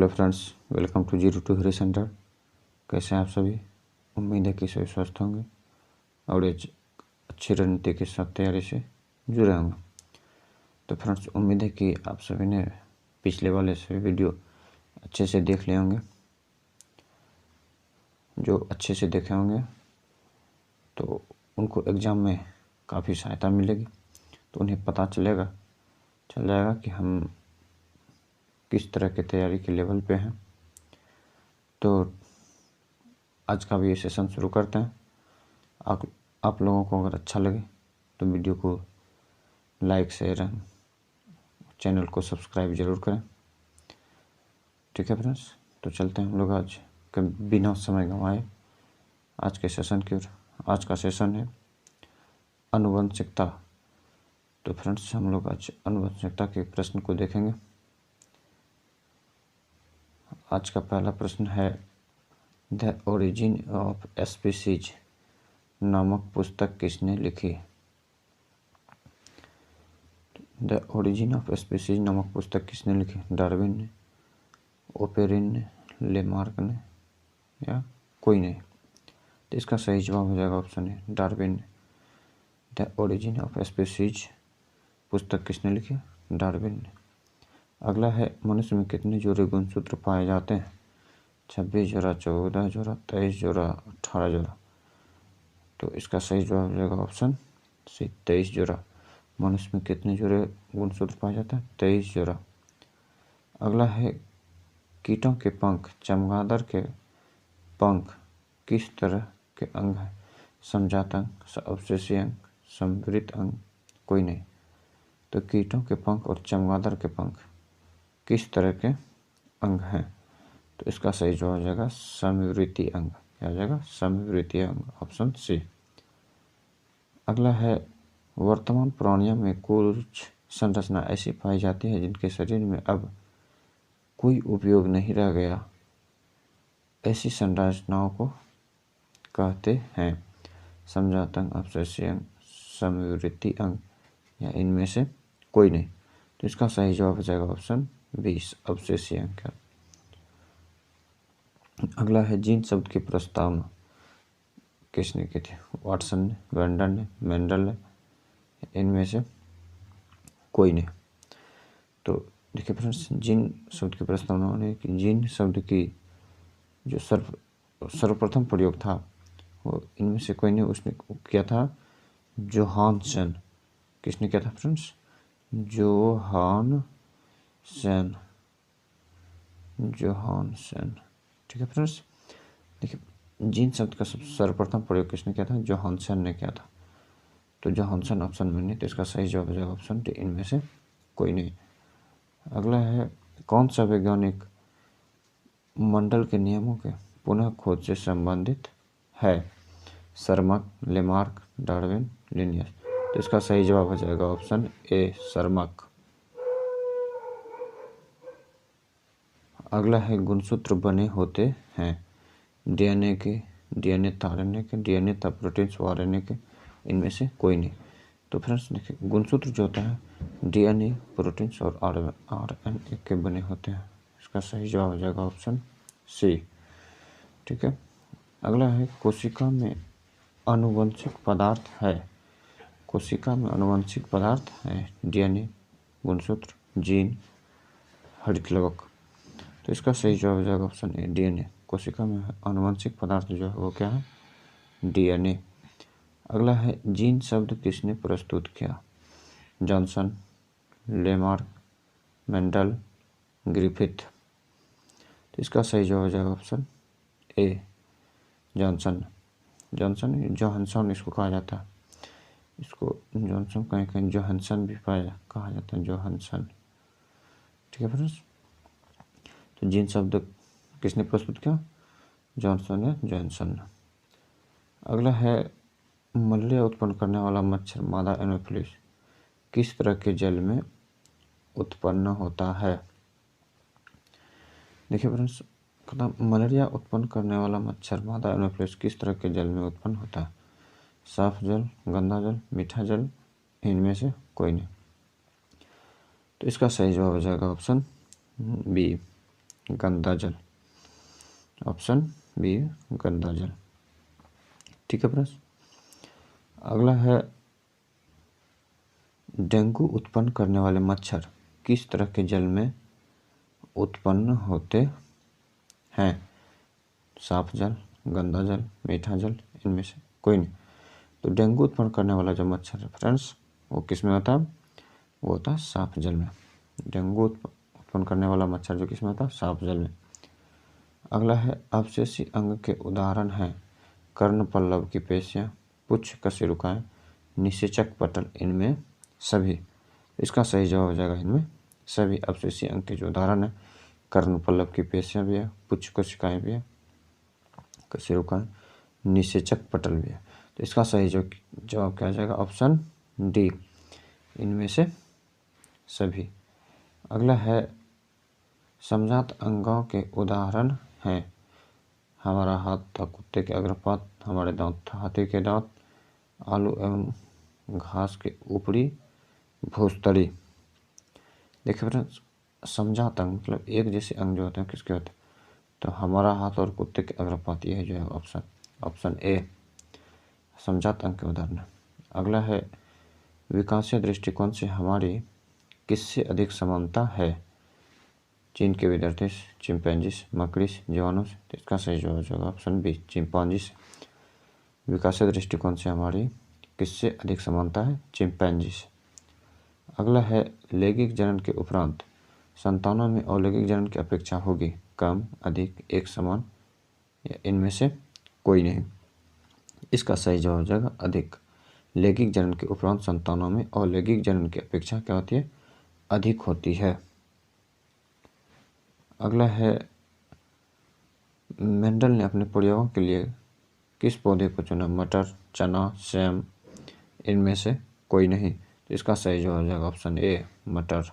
Hello friends, welcome to zero to hero centre. कैसे हैं आप सभी? उम्मीद है कि सभी स्वस्थ होंगे और एक अच्छी रणनीति के साथ तैयारी से जुड़े होंगे। तो फ्रेंड्स, उम्मीद है कि आप सभी ने पिछले वाले सभी वीडियो अच्छे से देख लिए होंगे। जो अच्छे से देखे होंगे तो उनको एग्ज़ाम में काफ़ी सहायता मिलेगी, तो उन्हें पता चल जाएगा कि हम किस तरह की तैयारी के लेवल पे हैं। तो आज का भी ये सेशन शुरू करते हैं। आप लोगों को अगर अच्छा लगे तो वीडियो को लाइक शेयर चैनल को सब्सक्राइब ज़रूर करें। ठीक है फ्रेंड्स, तो चलते हैं हम लोग आज के बिना समय गंवाए आज के सेशन की ओर। आज का सेशन है आनुवंशिकता। तो फ्रेंड्स, हम लोग आज आनुवंशिकता के प्रश्न को देखेंगे। आज का पहला प्रश्न है द ओरिजिन ऑफ स्पीसीज नामक पुस्तक किसने लिखी? द ओरिजिन ऑफ स्पीसीज नामक पुस्तक किसने लिखी? डार्विन ने, ओपेरिन ने, लेमार्क ने या कोई नहीं? तो इसका सही जवाब हो जाएगा ऑप्शन ए, डार्विन ने। द ओरिजिन ऑफ स्पीसीज पुस्तक किसने लिखी? डार्विन ने। अगला है मनुष्य में कितने जोड़े गुणसूत्र पाए जाते हैं? 26 जोड़ा, 14 जोड़ा, 23 जोड़ा, 18 जोड़ा। तो इसका सही जवाब हो जाएगा ऑप्शन सी, 23 जोड़ा। मनुष्य में कितने जोड़े गुणसूत्र पाए जाते हैं? 23 जोड़ा। अगला है कीटों के पंख, चमगादड़ के पंख किस तरह के अंग हैं? समजात अंग, अवशेषीय अंग, संवृत अंग, कोई नहीं? तो कीटों के पंख और चमगादड़ के पंख किस तरह के अंग हैं? तो इसका सही जवाब हो जाएगा समवृत्तीय अंग। क्या हो जाएगा? समवृत्तीय अंग, ऑप्शन सी। अगला है वर्तमान प्राणियों में कुछ संरचना ऐसी पाई जाती है जिनके शरीर में अब कोई उपयोग नहीं रह गया। ऐसी संरचनाओं को कहते हैं समजात अंग, अवशेषीय अंग, समवृत्तीय अंग या इनमें से कोई नहीं? तो इसका सही जवाब हो जाएगा ऑप्शन बी, अवशेषीय अंग। अगला है जीन शब्द की प्रस्तावना किसने की थी? वाटसन ने, वेंडर ने, मेंडल ने, इनमें से कोई नहीं? तो देखिए फ्रेंड्स, जीन शब्द की प्रस्तावना ने कि जीन शब्द की जो सर्वप्रथम प्रयोग था वो इनमें से कोई नहीं, उसने किया था जोहानसन। किसने किया था फ्रेंड्स? जोहानसन। ठीक है फ्रेंड्स, देखिए जीन शब्द का सर्वप्रथम प्रयोग किसने किया था? जोहानसन ने किया था। तो जोहानसन ऑप्शन में नहीं, तो इसका सही जवाब हो जाएगा ऑप्शन डी, इनमें से कोई नहीं। अगला है कौन सा वैज्ञानिक मंडल के नियमों के पुनः खोज से संबंधित है? सर्मक, लेमार्क, डार्विन, लिनियस। तो इसका सही जवाब हो जाएगा ऑप्शन ए, सर्मक। अगला है गुणसूत्र बने होते हैं डीएनए के, डीएनए आरएनए के, डीएनए प्रोटीन्स आरएनए के, इनमें से कोई नहीं? तो फ्रेंड्स देखिए, गुणसूत्र जो होता है डीएनए, प्रोटीन्स और आरएनए के बने होते हैं। इसका सही जवाब हो जाएगा ऑप्शन सी। ठीक है, अगला है कोशिका में आनुवंशिक पदार्थ है। कोशिका में आनुवंशिक पदार्थ है डीएनए, गुणसूत्र, जीन, हरितलवक। तो इसका सही जवाब हो जाएगा ऑप्शन ए, डीएनए। कोशिका में आनुवंशिक पदार्थ जो है वो क्या है? डीएनए। अगला है जीन शब्द किसने प्रस्तुत किया? Johnson, Lamarck, Mendel, Griffith. तो इसका सही जवाब हो जाएगा ऑप्शन ए, जॉनसन। जोहानसन इसको कहा जाता है, इसको जॉनसन कहीं कहीं जोहानसन भी कहा जाता है, जोहानसन। ठीक है फ्रेंड्स, तो जीन शब्द किसने प्रस्तुत किया? जॉनसन या जॉनसन। अगला है मलेरिया उत्पन्न करने वाला मच्छर मादा एनोफिलिस किस तरह के जल में उत्पन्न होता है? देखिए फ्रेंड्स, मलेरिया उत्पन्न करने वाला मच्छर मादा एनोफिलिस किस तरह के जल में उत्पन्न होता है? साफ जल, गंदा जल, मीठा जल, इनमें से कोई नहीं? तो इसका सही जवाब हो जाएगा ऑप्शन बी, गंदा जल। ऑप्शन बी गंदा जल। ठीक है प्रश्न। अगला है डेंगू उत्पन्न करने वाले मच्छर किस तरह के जल में उत्पन्न होते हैं? साफ जल, गंदा जल, मीठा जल, इनमें से कोई नहीं। तो डेंगू उत्पन्न करने वाला जो मच्छर है फ्रेंड्स वो किस में होता है? वो होता है साफ जल में। डेंगू उत्पन्न करने वाला मच्छर जो किस में होता है? साफ जल में। अगला है अवशेषी अंग के उदाहरण हैं कर्ण पल्लव की पेशियां, पुच्छ कशेरुकाएं, निषेचक पटल, इनमें सभी। इसका सही जवाब हो जाएगा इनमें सभी। अवशेषी अंग के जो उदाहरण है कर्ण पल्लव की पेशियां भी है, पुच्छ कोशिकाएं भी है, कशेरुकाएं, निषेचक पटल भी है। तो इसका सही जवाब क्या आ जाएगा? ऑप्शन डी, इनमें से सभी। अगला है समजात अंगों के उदाहरण हैं हमारा हाथ था कुत्ते के अग्रपात, हमारे दांत था हाथी के दांत, आलू एवं घास के ऊपरी भूस्तरी। देखिए फ्रेंड्स, समजात अंग मतलब एक जैसे अंग जो होते हैं किसके होते हैं? तो हमारा हाथ और कुत्ते के अग्रपात, यह जो है ऑप्शन ए समजात अंग के उदाहरण है। अगला है विकासीय दृष्टिकोण से हमारी किससे अधिक समानता है? चीन के विद्यार्थी, चिंपैंजीज, मकड़ी, जीवाणु से। तो इसका सही जवाब होगा ऑप्शन बी चिंपांजी से। विकासीय दृष्टिकोण से हमारी किससे अधिक समानता है? चिंपैंजी से। अगला है लैंगिक जनन के उपरांत संतानों में अलैंगिक जनन की अपेक्षा होगी कम, अधिक, एक समान या इनमें से कोई नहीं। इसका सही जवाब हो जाएगा अधिक। लैंगिक जनन के उपरांत संतानों में अलैंगिक जनन की अपेक्षा क्या होती है? अधिक होती है। अगला है मेंडल ने अपने प्रयोगों के लिए किस पौधे को चुना? मटर, चना, सेम, इनमें से कोई नहीं। तो इसका सही जवाब हो जाएगा ऑप्शन ए मटर।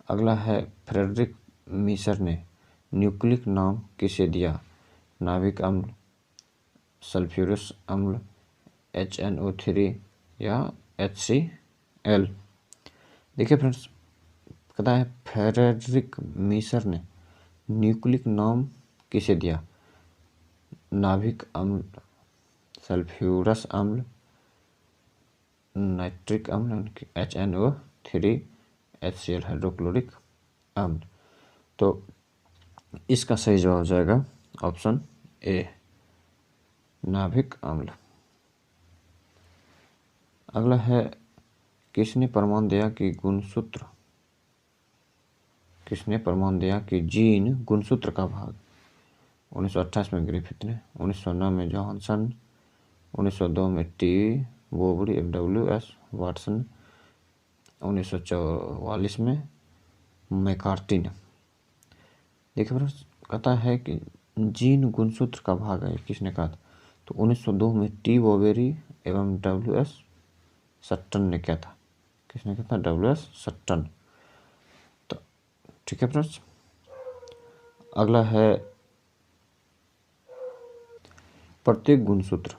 अगला है फ्रेडरिक मीसर ने न्यूक्लिक नाम किसे दिया? नाभिक अम्ल, सल्फ्यूरस अम्ल, HNO3 या HCl। देखिए फ्रेंड्स, कहता है फ्रेडरिक मीसर ने न्यूक्लिक नाम किसे दिया? नाभिक अम्ल, सल्फ्यूरस अम्ल, नाइट्रिक अम्ल, HNO3, HCl हाइड्रोक्लोरिक अम्ल। तो इसका सही जवाब हो जाएगा ऑप्शन ए नाभिक अम्ल। अगला है किसने प्रमाण दिया कि जीन गुणसूत्र का भाग? 1928 में ग्रिफिथ ने, 1909 में जॉनसन, 1902 में टी बोबरी FWS वाटसन, 1944 में मैकार्टी ने। देखिए फ्रेंड्स, कहता है कि जीन गुणसूत्र का भाग है, किसने कहा था? तो 1902 में टी बोबेरी एवं WS सट्टन ने क्या था? किसने कहा था? WS सट्टन। तो ठीक है फ्रेंड्स। अगला है प्रत्येक गुणसूत्र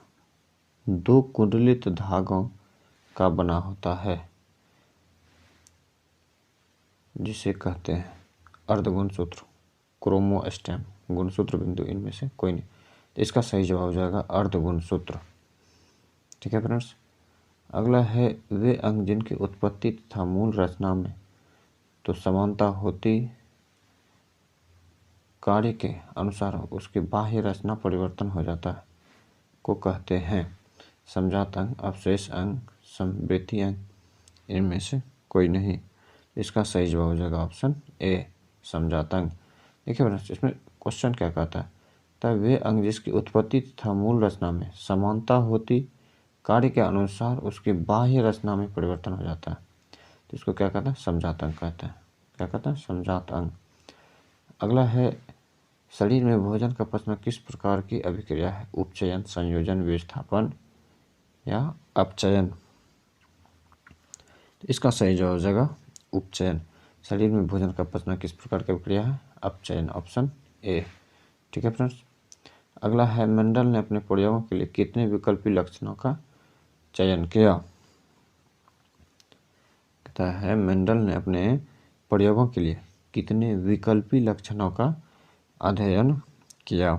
2 कुंडलित धागों का बना होता है जिसे कहते हैं अर्धगुणसूत्र, क्रोमोस्टेम, गुणसूत्र बिंदु, इनमें से कोई नहीं। तो इसका सही जवाब हो जाएगा अर्धगुणसूत्र। ठीक है फ्रेंड्स। अगला है वे अंग जिनकी उत्पत्ति तथा मूल रचना में तो समानता होती कार्य के अनुसार उसकी बाह्य रचना परिवर्तन हो जाता है को कहते हैं समजात अंग, अवशेष अंग, समवृद्धि अंग, इनमें से कोई नहीं। इसका सही जवाब हो जाएगा ऑप्शन ए समजात अंग। देखिए फ्रेंड्स, इसमें क्वेश्चन क्या कहता है? तब वे अंग जिसकी उत्पत्ति तथा मूल रचना में समानता होती कार्य के अनुसार उसकी बाह्य रचना में परिवर्तन हो जाता है, तो इसको क्या कहता है? समजात अंग कहता है। क्या कहता है? समजात अंग। अगला है शरीर में भोजन का पचना किस प्रकार की अभिक्रिया है? उपचयन, संयोजन, विस्थापन या अपचयन। तो इसका सही जवाब हो जाएगा उपचयन। शरीर में भोजन का पचना किस प्रकार की अभिक्रिया है? अपचयन, ऑप्शन ए। ठीक है फ्रेंड्स। अगला है मेंडल ने अपने प्रयोगों के लिए कितने विकल्पी लक्षणों का चयन किया? कहता है मेंडल ने अपने प्रयोगों के लिए कितने विकल्पी लक्षणों का अध्ययन किया।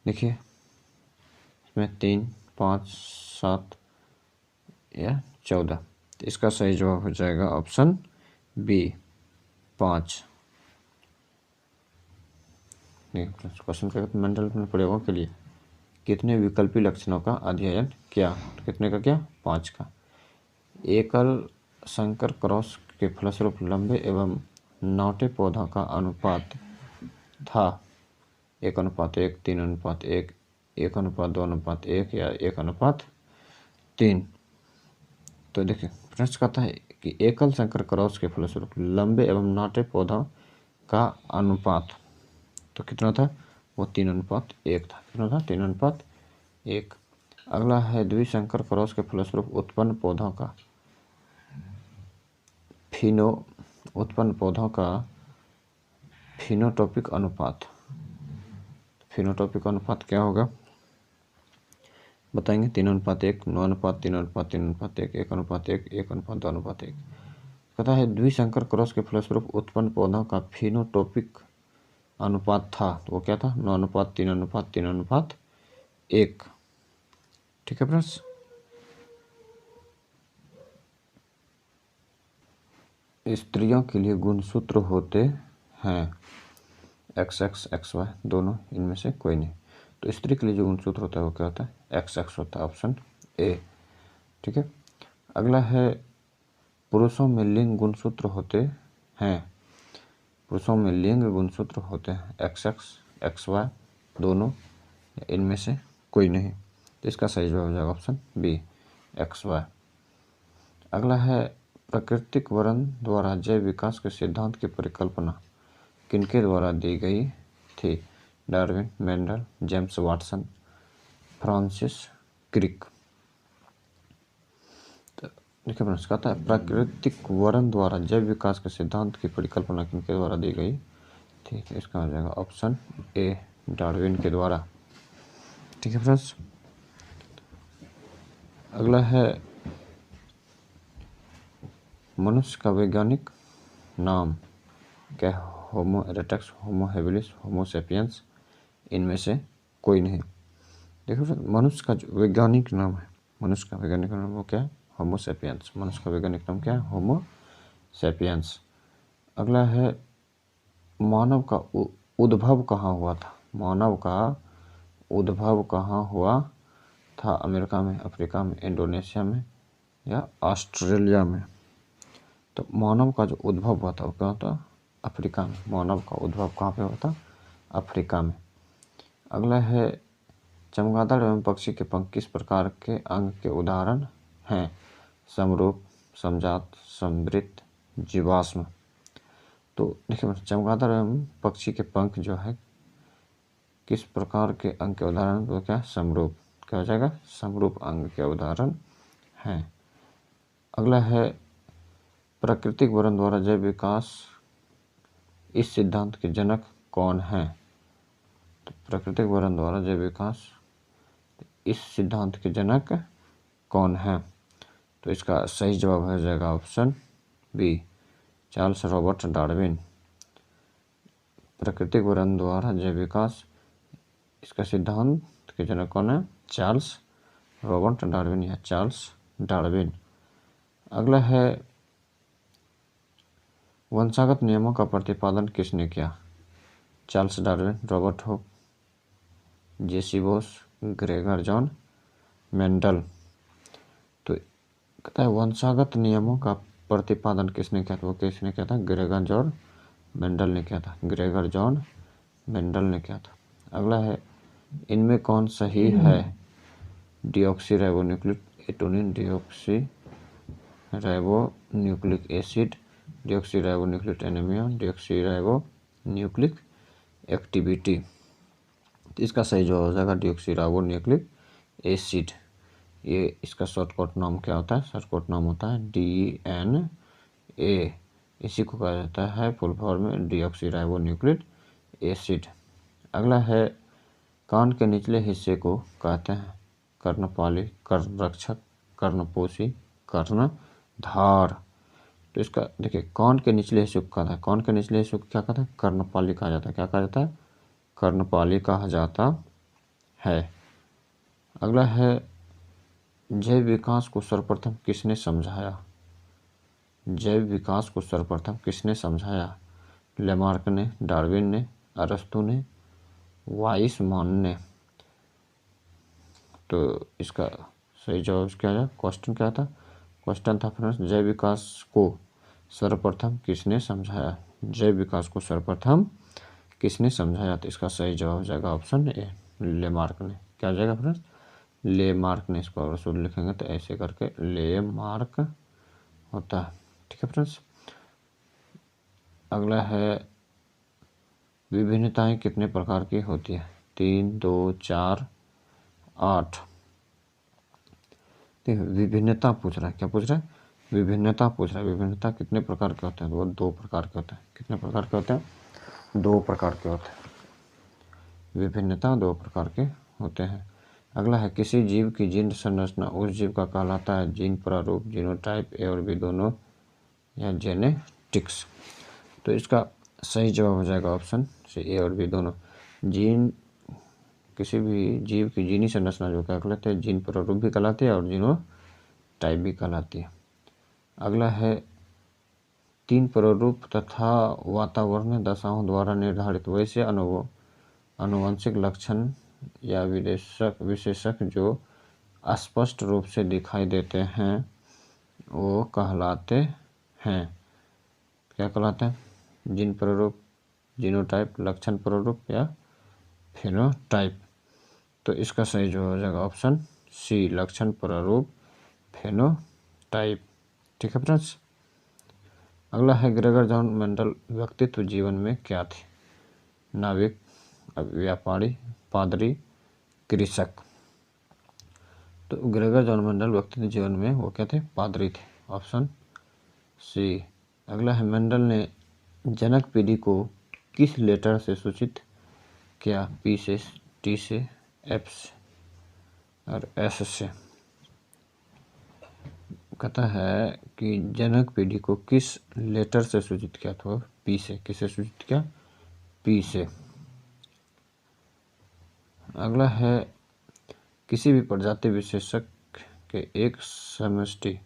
देखिए इसमें 3, 5, 7 या 14। तो इसका सही जवाब हो जाएगा ऑप्शन बी 5। क्वेश्चन का मेंटल प्रयोगों के लिए कितने विकल्पी लक्षणों का अध्ययन किया। तो कितने का क्या, 5 का। एकल संकर क्रॉस के फलस्वरूप लंबे एवं नाटे पौधों का अनुपात था 1:1, 3:1, 1:2:1 या 1:3। तो देखिए प्रश्न कहता है कि एकल संकर क्रॉस के फलस्वरूप लंबे एवं नाटे पौधों का अनुपात तो कितना था, वो 3:1 था। कितना था, 3:1। अगला है द्विसंकर क्रॉस के फलस्वरूप उत्पन्न पौधों का फिनोटॉपिक अनुपात। फिनोटॉपिक अनुपात क्या होगा बताएंगे। 3:1, 9:3:3:1, 1:1, 1:2:1। कहता है द्विसंकर क्रॉस के फलस्वरूप उत्पन्न पौधों का फिनोटॉपिक अनुपात था, तो वो क्या था, 9:3:3:1। ठीक है फ्रेंड्स। स्त्रियों के लिए गुणसूत्र होते हैं XX, XY दोनों, इनमें से कोई नहीं। तो स्त्री के लिए जो गुणसूत्र होता है वो क्या होता है, XX होता है, ऑप्शन ए। ठीक है। अगला है पुरुषों में लिंग गुणसूत्र होते हैं। पुरुषों में लिंग गुणसूत्र होते हैं XX, XY दोनों, इनमें से कोई नहीं। तो इसका सही जवाब हो जाएगा ऑप्शन बी XY। अगला है प्राकृतिक वर्ण द्वारा जैव विकास के सिद्धांत की परिकल्पना किनके द्वारा दी गई थी। Darwin, Mendel, James Watson, Francis Crick. तो देखिए प्रश्न कहता है प्राकृतिक वर्ण द्वारा जैव विकास के सिद्धांत की परिकल्पना किनके द्वारा दी गई थी। तो इसका हो जाएगा ऑप्शन ए डार्विन के द्वारा। ठीक है फ्रेंड्स। अगला है मनुष्य का वैज्ञानिक नाम क्या, होमो इरेक्टस, होमो हैबिलिस, होमो सेपियंस, इनमें से कोई नहीं। देखो मनुष्य का जो वैज्ञानिक नाम है, मनुष्य का वैज्ञानिक नाम वो क्या है, होमो सेपियंस। मनुष्य का वैज्ञानिक नाम क्या है, होमो सेपियंस। अगला है मानव का उद्भव कहाँ हुआ था। मानव का उद्भव कहाँ हुआ था, अमेरिका में, अफ्रीका में, इंडोनेशिया में या ऑस्ट्रेलिया में। तो मानव का जो उद्भव हुआ था वो क्या होता, अफ्रीका में। मानव का उद्भव कहाँ पे हुआ था, अफ्रीका में। अगला है चमगादड़ एवं पक्षी के पंख किस प्रकार के अंग के उदाहरण हैं। समरूप, समजात, समवृत्त, जीवाश्म। तो देखिए चमगादड़ एवं पक्षी के पंख जो है किस प्रकार के अंग के उदाहरण, तो क्या, समरूप। क्या हो जाएगा, समरूप अंग के उदाहरण हैं। अगला है प्राकृतिक वर्ण द्वारा जैव विकास इस सिद्धांत के जनक कौन हैं। तो प्राकृतिक वर्ण द्वारा जैव विकास इस सिद्धांत के जनक कौन हैं। तो इसका सही जवाब हो जाएगा option B Charles Robert Darwin. प्राकृतिक वर्ण द्वारा जैव विकास इसका सिद्धांत के जनक कौन है, चार्ल्स रॉबर्ट डार्विन या चार्ल्स डार्विन। अगला है वंशागत नियमों का प्रतिपादन किसने किया। चार्ल्स डार्विन, रॉबर्ट हुक, जेसी बोस, ग्रेगर जॉन मेंडल। तो कहता है वंशागत नियमों का प्रतिपादन किसने किया था, वो किसने किया था, ग्रेगर जॉन मेंडल ने किया था। ग्रेगर जॉन मेंडल ने किया था। अगला है इनमें कौन सही है। Deoxyribonucleic atonin, deoxyribonucleic acid, deoxyribonucleic anaemia, deoxyribonucleic activity. तो इसका सही जवाब हो जाएगा डिऑक्सी राइबोन्यूक्लिक एसिड। ये इसका शॉर्टकट नाम क्या होता है, शॉर्टकट नाम होता है DNA। इसी को कहा जाता है फुल फॉर्म में डिऑक्सी राइबोन्यूक्लिक एसिड। अगला है कान के निचले हिस्से को कहते हैं कर्णपाली, कर्णरक्षक, कर्णपोशी, कर्णधार। तो इसका देखिए कौन के निचले हिस्से को कहा था, कौन के निचले हिस्से को क्या कहता है, कर्णपाली कहा जाता है। क्या कहा जाता है, कर्णपाली कहा जाता है। अगला है जैव विकास को सर्वप्रथम किसने समझाया, जैव विकास को सर्वप्रथम किसने समझाया, लेमार्क ने, डार्विन ने, अरस्तू ने, वाइसमैन ने। तो इसका सही जवाब क्या है, क्वेश्चन क्या था, क्वेश्चन था फ्रेंड्स जैव विकास को सर्वप्रथम किसने समझाया, जैव विकास को सर्वप्रथम किसने समझाया। तो इसका सही जवाब हो जाएगा ऑप्शन ए, लेमार्क ने। क्या हो जाएगा फ्रेंड्स, लेमार्क ने। इसको अगर शुद्ध लिखेंगे तो ऐसे करके लेमार्क होता है। ठीक है फ्रेंड्स। अगला है विभिन्नताएं कितने प्रकार की होती है, 3, 2, 4, 8। देखिए विभिन्नता पूछ रहा है, क्या पूछ रहा है, विभिन्नता पूछ रहा है। विभिन्नता कितने प्रकार के होते हैं, तो वो 2 प्रकार के होते हैं। कितने प्रकार के होते हैं, 2 प्रकार के होते हैं। विभिन्नता 2 प्रकार के होते हैं। अगला है किसी जीव की जीन संरचना उस जीव का कहलाता है जीन प्रारूप, जीनोटाइप, ए और बी दोनों, या जेनेटिक्स। तो इसका सही जवाब हो जाएगा ऑप्शन सी, ए और बी दोनों। जीन, किसी भी जीव की जीनी संरचना जो क्या कहलाते हैं, जीन प्रारूप भी कहलाती है और जीनोटाइप भी कहलाती है। अगला है 3 प्रारूप तथा वातावरणीय दशाओं द्वारा निर्धारित वैसे आनुवंशिक लक्षण या विशेषक जो स्पष्ट रूप से दिखाई देते हैं वो कहलाते हैं, क्या कहलाते हैं, जीन प्रारूप, जीनोटाइप, लक्षण प्रारूप या फेनोटाइप। तो इसका सही जो हो जाएगा ऑप्शन सी, लक्षण प्रारूप, फेनोटाइप। ठीक है फ्रेंड्स। अगला है ग्रेगर जॉन मेंडल व्यक्तित्व जीवन में क्या थे, नाविक, व्यापारी, पादरी, कृषक। तो ग्रेगर जॉन मेंडल व्यक्तित्व जीवन में वो क्या थे, पादरी थे, ऑप्शन सी। अगला है मेंडल ने जनक पीढ़ी को किस लेटर से सूचित किया, पी से, टी से, एफ से और एस से। कहता है कि जनक पीढ़ी को किस लेटर से सूचित किया, तो पी से। किसे सूचित किया, पी से। अगला है किसी भी प्रजाति विशेषक के एक समष्टि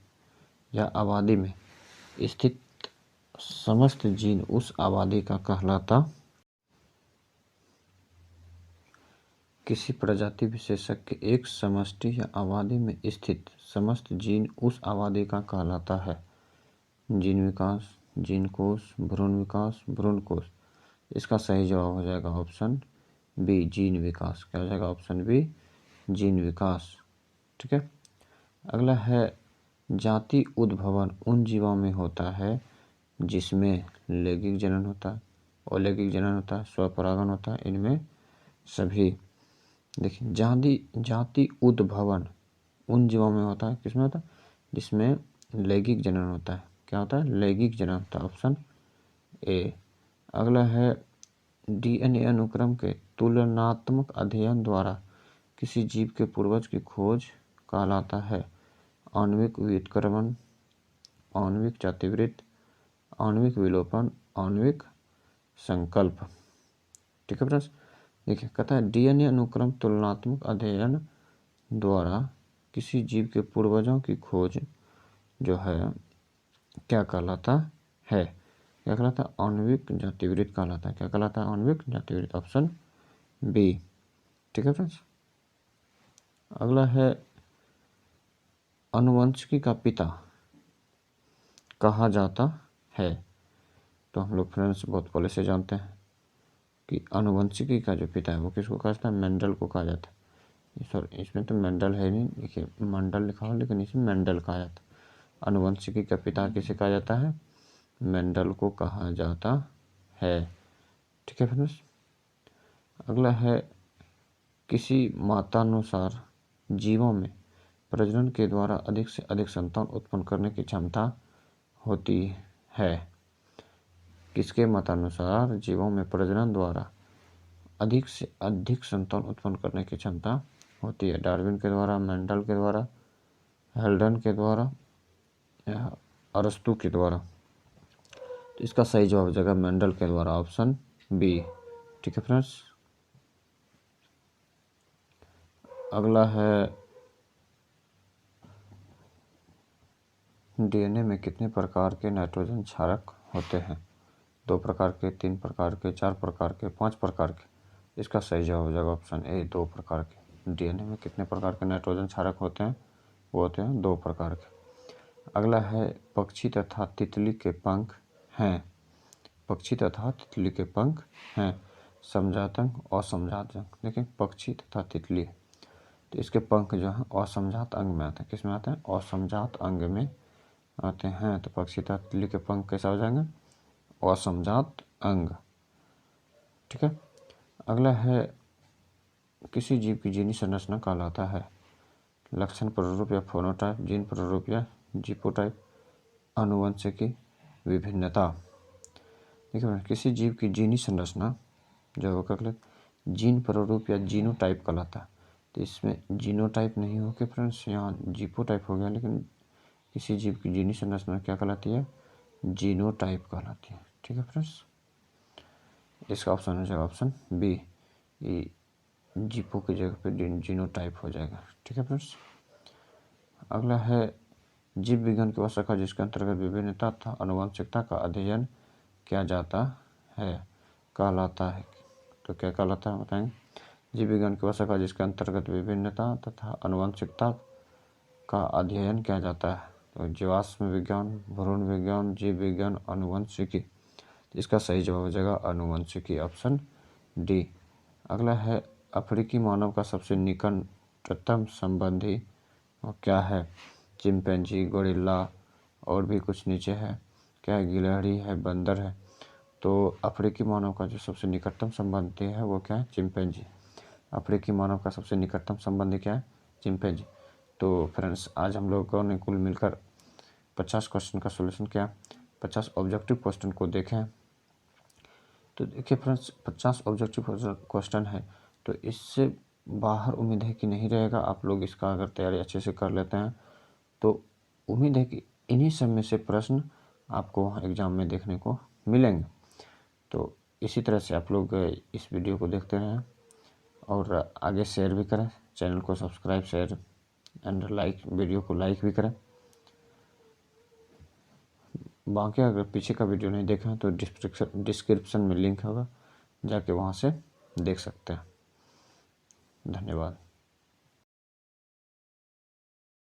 या आबादी में स्थित समस्त जीन उस आबादी का कहलाता, किसी प्रजाति विशेषक के एक समष्टि या आबादी में स्थित समस्त जीन उस आबादी का कहलाता है जीन विकास, जीन कोश, भ्रूण विकास, भ्रूण कोश। इसका सही जवाब हो जाएगा ऑप्शन बी, जीन विकास। क्या हो जाएगा ऑप्शन बी, जीन विकास। ठीक है। अगला है जाति उद्भवन उन जीवों में होता है जिसमें लैंगिक जनन होता है, अलैंगिक जनन होता है, स्वपरागण होता है, इनमें सभी। देखिए जाति उद्भवन उन जीवों में होता है, किसमें होता है, जिसमें लैंगिक जनन होता है। क्या होता है, लैंगिक जनन होता है, ऑप्शन ए। अगला है डीएनए अनुक्रम के तुलनात्मक अध्ययन द्वारा किसी जीव के पूर्वज की खोज कहलाता है आणविक व्युत्क्रमण, आणविक जातिवृत्त, आणविक विलोपन, आणविक संकल्प। ठीक है फ्रेंड्स। देखिए कहता है डीएनए अनुक्रम तुलनात्मक अध्ययन द्वारा किसी जीव के पूर्वजों की खोज जो है क्या कहलाता है, क्या कहलाता है, आणविक जातिवृत्त कहलाता है। क्या कहलाता है, आणविक जातिवृत्त, ऑप्शन बी। ठीक है फ्रेंड्स। अगला है आनुवंशिकी का पिता कहा जाता है। तो हम लोग फ्रेंड्स बहुत पहले से जानते हैं कि आनुवंशिकी का जो पिता है वो किसको कहा जाता है, मेंडल को कहा जाता है। सॉरी इसमें तो मेंडल है नहीं, देखिए मंडल लिखा हुआ लेकिन इसमें मेंडल कहा जाता है। आनुवंशिकी का पिता किसे कहा जाता है, मेंडल को कहा जाता है। ठीक है फ्रेंड्स। अगला है किसी मतानुसार जीवों में प्रजनन के द्वारा अधिक से अधिक संतान उत्पन्न करने की क्षमता होती है। किसके मतानुसार जीवों में प्रजनन द्वारा अधिक से अधिक संतान उत्पन्न करने की क्षमता होती है, डार्विन के द्वारा, मेंडल के द्वारा, हेल्डन के द्वारा या अरस्तू के द्वारा। तो इसका सही जवाब हो जाएगा मेंडल के द्वारा, ऑप्शन बी। ठीक है फ्रेंड्स, अगला है डीएनए में कितने प्रकार के नाइट्रोजन क्षारक होते हैं? 2 प्रकार के, 3 प्रकार के, 4 प्रकार के, 5 प्रकार के। इसका सही जवाब हो जाएगा ऑप्शन ए, 2 प्रकार के। डीएनए में कितने प्रकार के नाइट्रोजन क्षारक होते हैं? वो होते हैं 2 प्रकार के। अगला है पक्षी तथा तितली के पंख हैं। पक्षी तथा तितली के पंख हैं समजात अंग और असमजात अंग। देखिए पक्षी तथा तितली, तो इसके पंख जो है असमजात अंग में आते हैं। किस में आते हैं? असमजात अंग में आते हैं। तो पक्षी तथा तितली के पंख कैसा हो जाएंगे? असमजात अंग। ठीक है, अगला है किसी जीव की जीनी संरचना कहलाता है लक्षण प्रारूप या फोनोटाइप, जीन प्रारूप या जीपोटाइप, आनुवंशिकी, विभिन्नता। देखिए किसी जीव की जीनी संरचना जो होकर जीन प्रारूप या जीनोटाइप कहलाता है। तो इसमें जीनोटाइप नहीं हो के फ्रेंड्स यहाँ जीपोटाइप हो गया, लेकिन किसी जीव की जीनी संरचना क्या कहलाती है? जीनोटाइप कहलाती है। ठीक है फ्रेंड्स, इसका ऑप्शन हो जाएगा ऑप्शन बी, जीपो की जगह पे जीनोटाइप हो जाएगा। ठीक है फ्रेंड्स, अगला है जीव विज्ञान की वह शाखा जिसके अंतर्गत विभिन्नता तथा आनुवंशिकता का अध्ययन किया जाता है कहलाता है। तो क्या कहलाता है बताएंगे? जीव विज्ञान की वह शाखा जिसके अंतर्गत विभिन्नता तथा आनुवंशिकता का अध्ययन किया जाता है। तो जीवाश्म विज्ञान, भ्रूण विज्ञान, जीव विज्ञान, आनुवंशिकी। इसका सही जवाब हो जाएगा आनुवंशिकी, ऑप्शन डी। अगला है अफ्रीकी मानव का सबसे निकटतम संबंधी क्या है? चिंपैंजी, गोरिल्ला और भी कुछ नीचे है, क्या है? गिलहरी है, बंदर है। तो अफ्रीकी मानव का जो सबसे निकटतम संबंधी है वो क्या है? चिंपैंजी। अफ्रीकी मानव का सबसे निकटतम संबंधी क्या है? चिंपैंजी। तो फ्रेंड्स आज हम लोगों ने कुल मिलकर 50 क्वेश्चन का सोल्यूशन किया, 50 ऑब्जेक्टिव क्वेश्चन को देखें। तो देखिए फ्रेंड्स 50 ऑब्जेक्टिव क्वेश्चन है, तो इससे बाहर उम्मीद है कि नहीं रहेगा। आप लोग इसका अगर तैयारी अच्छे से कर लेते हैं तो उम्मीद है कि इन्हीं सब में से प्रश्न आपको वहाँ एग्ज़ाम में देखने को मिलेंगे। तो इसी तरह से आप लोग इस वीडियो को देखते रहें और आगे शेयर भी करें, चैनल को subscribe, share and like, video को लाइक भी करें। बाकी अगर पीछे का वीडियो नहीं देखा तो डिस्क्रिप्शन में लिंक होगा, जाके वहाँ से देख सकते हैं। धन्यवाद।